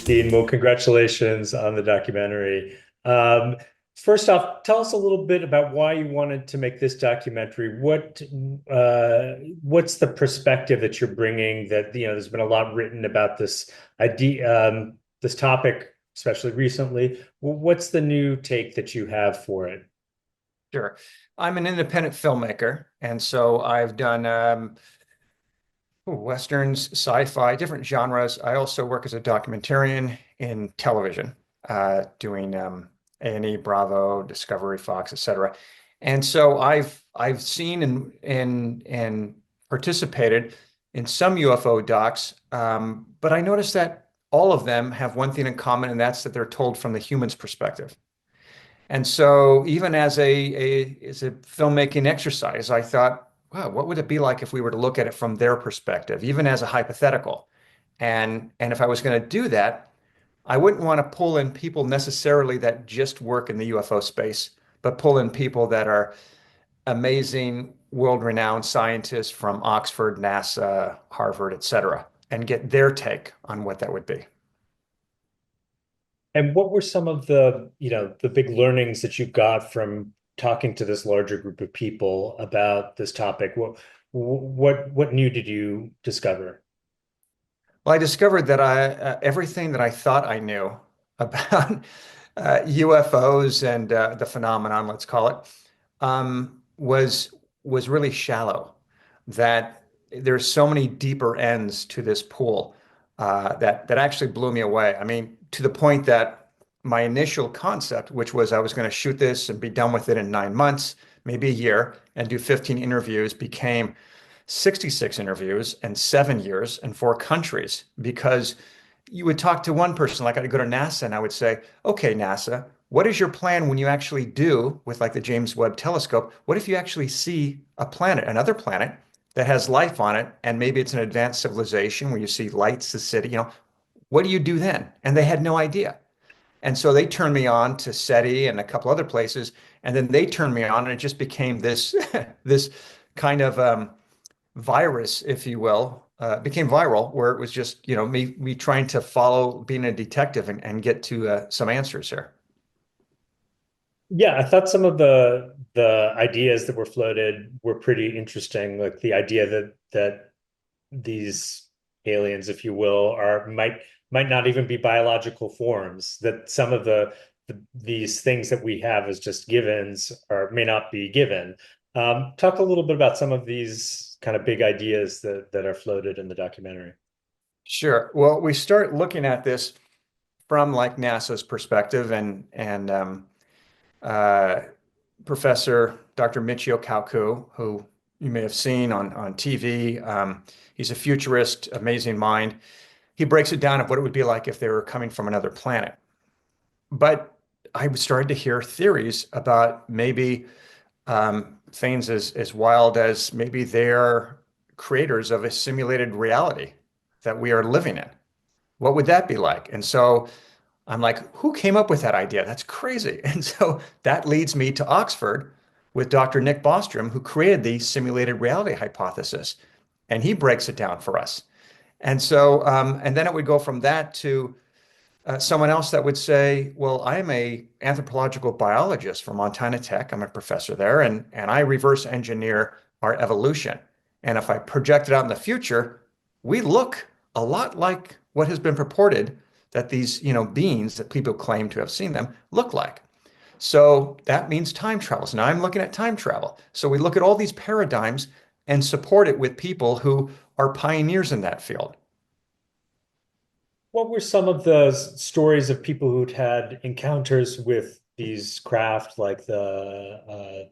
Dean. Well, congratulations on the documentary. Um, First off, tell us a little bit about why you wanted to make this documentary. What's the perspective that you're bringing? That there's been a lot written about this idea, this topic, especially recently. What's the new take that you have for it? Sure. I'm an independent filmmaker, and so I've done westerns, sci-fi, different genres. I also work as a documentarian in television, doing A&E, Bravo, Discovery, Fox, etc. And so I've seen and participated in some UFO docs, but I noticed that all of them have one thing in common, and that's that they're told from the human's perspective. And so even as a filmmaking exercise, I thought, wow, what would it be like if we were to look at it from their perspective, even as a hypothetical? And if I was going to do that, I wouldn't want to pull in people necessarily that just work in the UFO space, but pull in people that are amazing, world-renowned scientists from Oxford, NASA, Harvard, et cetera, and get their take on what that would be. And what were some of the big learnings that you got from talking to this larger group of people about this topic? What new did you discover? Well, I discovered that everything that I thought I knew about UFOs and the phenomenon, let's call it, was really shallow. That there's so many deeper ends to this pool that actually blew me away. I mean, to the point that my initial concept, which was I was going to shoot this and be done with it in 9 months, maybe a year, and do 15 interviews, became 66 interviews and 7 years and 4 countries because you would talk to one person, like I'd go to NASA and I would say, okay, NASA, what is your plan when you actually do with like the James Webb telescope? What if you actually see a planet, another planet that has life on it, and maybe it's an advanced civilization where you see lights, the city, what do you do then? And they had no idea. And so they turned me on to SETI and a couple other places, and then they turned me on, and it just became this this kind of virus, if you will, became viral, where it was just, me trying to follow being a detective and get to some answers here. Yeah, I thought some of the ideas that were floated were pretty interesting. Like the idea that these aliens, if you will, are might not even be biological forms. That some of these things that we have as just givens or may not be given. Talk a little bit about some of these kind of big ideas that are floated in the documentary. Sure. Well, we start looking at this from like NASA's perspective, and uh, Professor Dr. Michio Kaku, who you may have seen on TV. He's a futurist, amazing mind. He breaks it down of what it would be like if they were coming from another planet. But I started to hear theories about maybe things as wild as maybe they're creators of a simulated reality that we are living in. What would that be like? And so I'm like, who came up with that idea? That's crazy. And so that leads me to Oxford with Dr. Nick Bostrom, who created the simulated reality hypothesis. And he breaks it down for us. And so, and then it would go from that to someone else that would say, well, I'm a anthropological biologist from Montana Tech. I'm a professor there, and I reverse engineer our evolution. And if I project it out in the future, we look a lot like what has been purported that these, beings that people claim to have seen them look like. So that means time travel. So now I'm looking at time travel. So we look at all these paradigms and support it with people who are pioneers in that field. What were some of the stories of people who'd had encounters with these craft, like the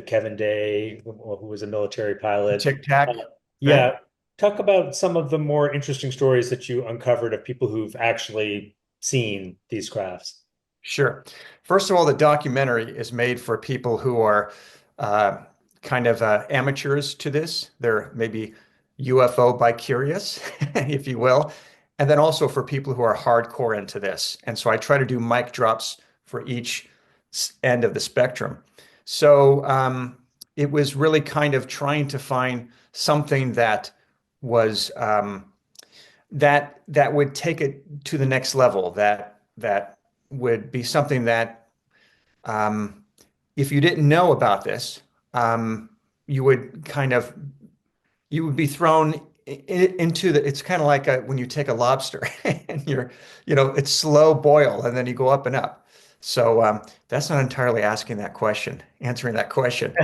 Kevin Day, who was a military pilot? Tic Uh, Tac, right? yeah, talk about some of the more interesting stories that you uncovered of people who've actually seen these crafts. Sure. First of all, the documentary is made for people who are uh, kind of amateurs to this. They're maybe UFO bi-curious, if you will, and then also for people who are hardcore into this. And so I try to do mic drops for each end of the spectrum. So it was really kind of trying to find something that was that would take it to the next level. That would be something that um, if you didn't know about this, um, you would kind of you would be thrown into the. It's kind of like when you take a lobster and it's slow boil and then you go up and up. So that's not entirely asking that question, answering that question.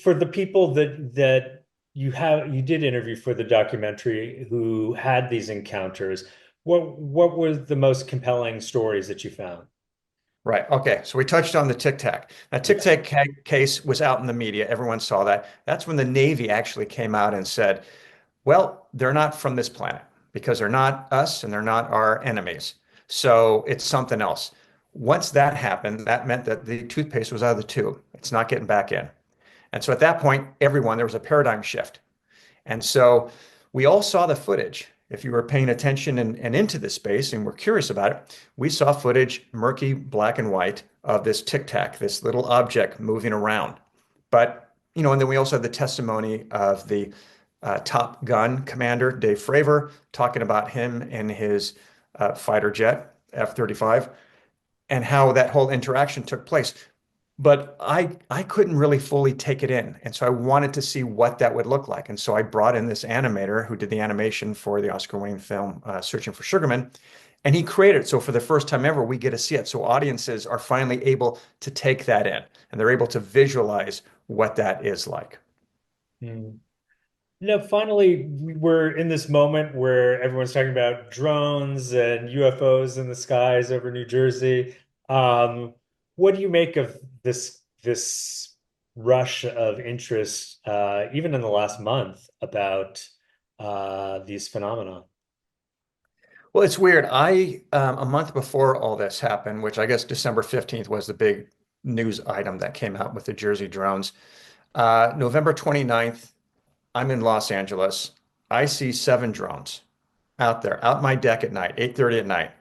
For the people that you did interview for the documentary who had these encounters, what were the most compelling stories that you found? Right. Okay. So we touched on the Tic Tac. Now, Tic Yeah. Tac case was out in the media. Everyone saw that. That's when the Navy actually came out and said, well, they're not from this planet because they're not us and they're not our enemies. So it's something else. Once that happened, that meant that the toothpaste was out of the tube. It's not getting back in. And so at that point, there was a paradigm shift. And so we all saw the footage. If you were paying attention and into this space and were curious about it, we saw footage, murky black and white, of this tic tac, this little object moving around. But, and then we also had the testimony of the Top Gun commander, Dave Fravor, talking about him and his fighter jet, F-35, and how that whole interaction took place. But I couldn't really fully take it in. And so I wanted to see what that would look like. And so I brought in this animator who did the animation for the Oscar-winning film Searching for Sugarman. And he created it. So for the first time ever, we get to see it. So audiences are finally able to take that in and they're able to visualize what that is like. Hmm. No, finally, we're in this moment where everyone's talking about drones and UFOs in the skies over New Jersey. Um, what do you make of this rush of interest, even in the last month, about these phenomena? Well, it's weird. A month before all this happened, which I guess December 15th was the big news item that came out with the Jersey drones. November 29th, I'm in Los Angeles. I see 7 drones out there, out my deck at night, 8:30 at night.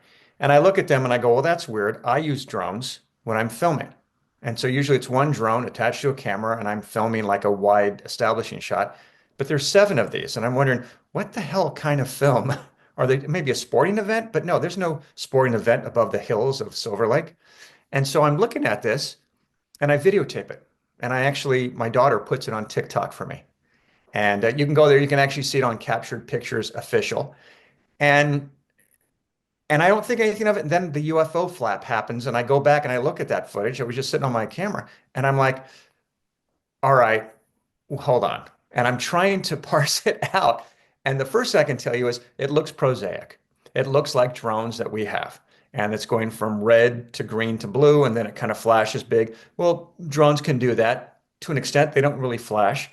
And I look at them and I go, well, that's weird. I use drones when I'm filming. And so usually it's one drone attached to a camera and I'm filming like a wide establishing shot. But there's 7 of these. And I'm wondering, what the hell kind of film? Are they maybe a sporting event? But no, there's no sporting event above the hills of Silver Lake. And so I'm looking at this and I videotape it. And my daughter puts it on TikTok for me. And you can go there, you can actually see it on Captured Pictures Official. And and I don't think anything of it. And then the UFO flap happens, and I go back and I look at that footage. I was just sitting on my camera, and I'm like, all right, hold on. And I'm trying to parse it out. And the first thing I can tell you is it looks prosaic. It looks like drones that we have. And it's going from red to green to blue, and then it kind of flashes big. Well, drones can do that to an extent. They don't really flash.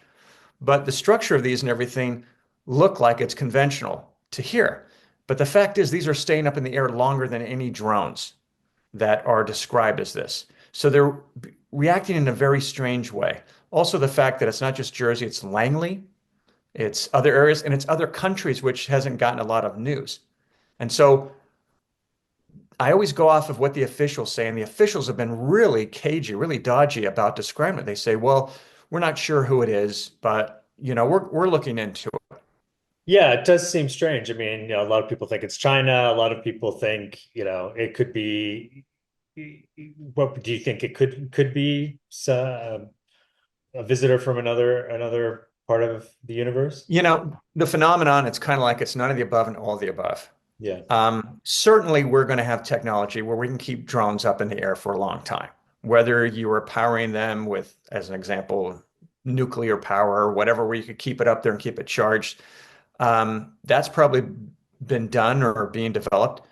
But the structure of these and everything look like it's conventional to here. But the fact is, these are staying up in the air longer than any drones that are described as this. So they're reacting in a very strange way. Also, the fact that it's not just Jersey, it's Langley, it's other areas, and it's other countries, which hasn't gotten a lot of news. And so I always go off of what the officials say, and the officials have been really cagey, really dodgy about describing it. They say, well, we're not sure who it is, but we're looking into it. Yeah, it does seem strange. I mean, a lot of people think it's China. A lot of people think, it could be. What do you think it could be? A visitor from another part of the universe? The phenomenon, it's kind of like it's none of the above and all of the above. Yeah. Certainly, we're going to have technology where we can keep drones up in the air for a long time. Whether you are powering them with, as an example, nuclear power or whatever, where you could keep it up there and keep it charged, that's probably been done or being developed.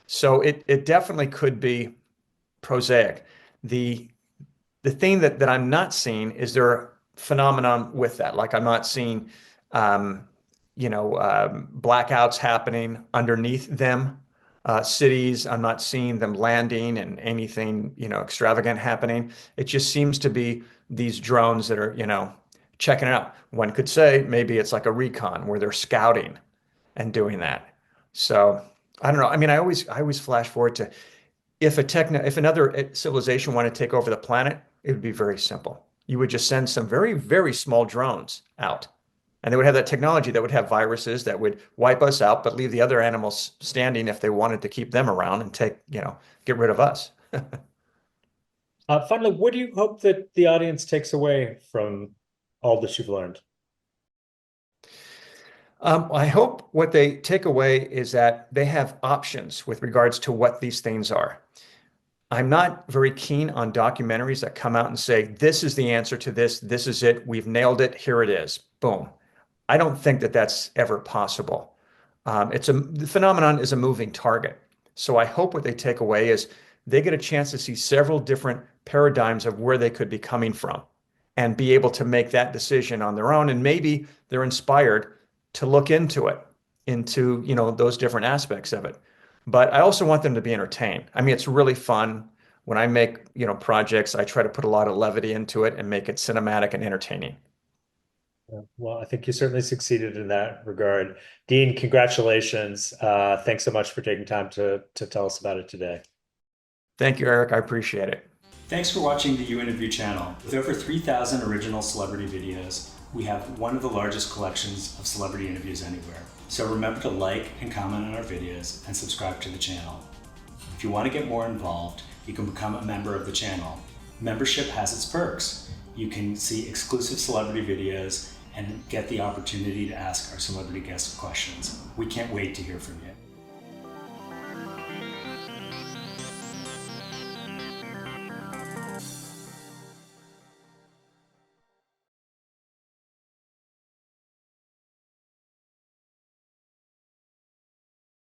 So it definitely could be prosaic. The the thing that I'm not seeing is there a phenomenon with that. Like I'm not seeing, um, blackouts happening underneath them, cities. I'm not seeing them landing and anything, extravagant happening. It just seems to be these drones that are, checking it out. One could say maybe it's like a recon where they're scouting and doing that. So I don't know. I mean, I always flash forward to if another civilization wanted to take over the planet, it would be very simple. You would just send some very, very small drones out, And they would have that technology that would have viruses that would wipe us out, but leave the other animals standing if they wanted to keep them around and get rid of us. Finally, what do you hope that the audience takes away from all that you've learned? I hope what they take away is that they have options with regards to what these things are. I'm not very keen on documentaries that come out and say, this is the answer to this. This is it. We've nailed it. Here it is. Boom. I don't think that that's ever possible. The phenomenon is a moving target. So I hope what they take away is they get a chance to see several different paradigms of where they could be coming from and be able to make that decision on their own. And maybe they're inspired to look into it, into, those different aspects of it. But I also want them to be entertained. I mean, it's really fun. When I make, projects, I try to put a lot of levity into it and make it cinematic and entertaining. Well, I think you certainly succeeded in that regard. Dean, congratulations. Thanks so much for taking time to tell us about it today. Thank you, Eric. I appreciate it. Thanks for watching the U Interview channel. With over 3,000 original celebrity videos, we have one of the largest collections of celebrity interviews anywhere. So remember to like and comment on our videos and subscribe to the channel. If you want to get more involved, you can become a member of the channel. Membership has its perks. You can see exclusive celebrity videos and get the opportunity to ask our celebrity guests questions. We can't wait to hear from you.